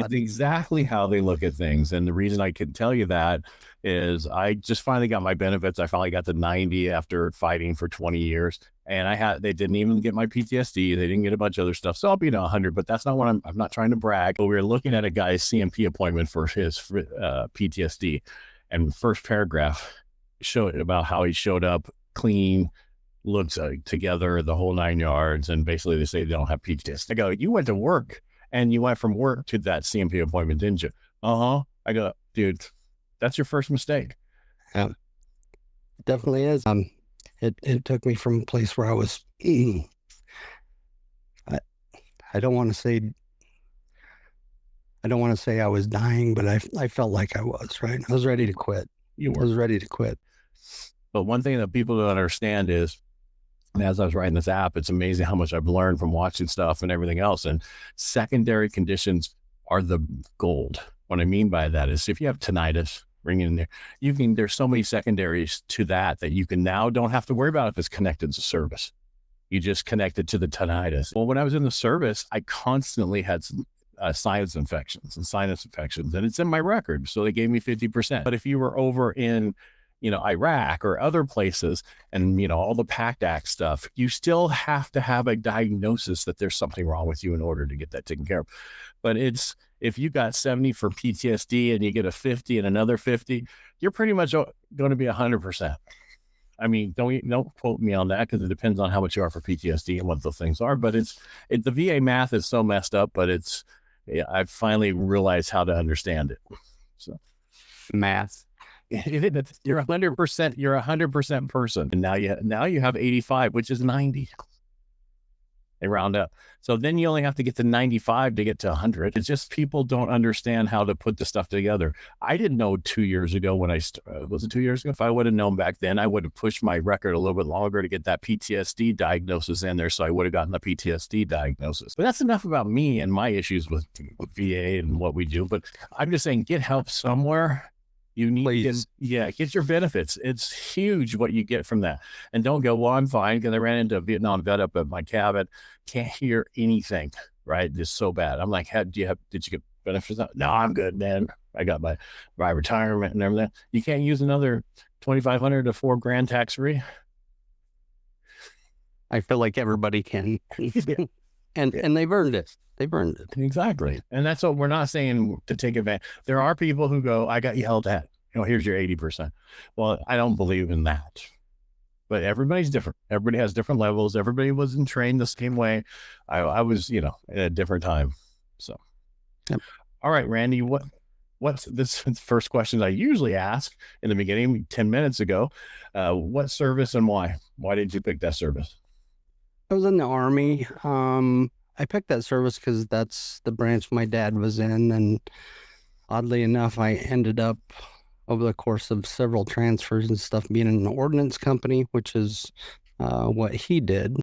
It's exactly how they look at things. And the reason I can tell you that is I just finally got my benefits. I finally got to 90 after fighting for 20 years. And they didn't even get my PTSD. They didn't get a bunch of other stuff. So I'll be 100, but that's not what I'm not trying to brag. But we were looking at a guy's CMP appointment for his PTSD. And the first paragraph showed about how he showed up clean, looked together, the whole 9 yards. And basically they say they don't have PTSD. I go, you went to work and you went from work to that CMP appointment, didn't you? Uh-huh. I go, dude, that's your first mistake. Yeah, it definitely is. It took me from a place where I was, I don't want to say I was dying, but I felt like I was, right? I was ready to quit. I was ready to quit. But one thing that people don't understand is, and as I was writing this app, it's amazing how much I've learned from watching stuff and everything else. And secondary conditions are the gold. What I mean by that is if you have tinnitus, bring it in there. There's so many secondaries to that you can now don't have to worry about if it's connected to service. You just connect it to the tinnitus. Well, when I was in the service, I constantly had some sinus infections, and it's in my record. So they gave me 50%. But if you were over in Iraq or other places and, all the PACT Act stuff, you still have to have a diagnosis that there's something wrong with you in order to get that taken care of. But if you got 70 for PTSD and you get a 50 and another 50, you're pretty much going to be 100%. I mean, don't quote me on that because it depends on how much you are for PTSD and what those things are. But the VA math is so messed up, but I've finally realized how to understand it. So math. You're 100%. You're 100% person, and now you have 85, which is 90. They round up. So then you only have to get to 95 to get to 100. It's just people don't understand how to put the stuff together. I didn't know 2 years ago when was it 2 years ago? If I would have known back then, I would have pushed my record a little bit longer to get that PTSD diagnosis in there. So I would have gotten the PTSD diagnosis. But that's enough about me and my issues with VA and what we do. But I'm just saying, get help somewhere. You need to get your benefits. It's huge what you get from that. And don't go, well, I'm fine, because I ran into a Vietnam vet up at my cabin. Can't hear anything, right? It's so bad. I'm like, did you get benefits? No, I'm good, man. I got my retirement and everything. You can't use another $2,500 to $4,000 tax-free. I feel like everybody can. And they've earned it. They've earned it. Exactly. And that's what we're not saying to take advantage. There are people who go, I got yelled at. Here's your 80%. Well, I don't believe in that. But everybody's different. Everybody has different levels. Everybody wasn't trained the same way. I was, at a different time. So, yep. All right, Randy, what's this first question I usually ask in the beginning 10 minutes ago? What service and why? Why did you pick that service? I was in the Army. I picked that service because that's the branch my dad was in. And oddly enough, I ended up, over the course of several transfers and stuff, being in an ordnance company, which is what he did.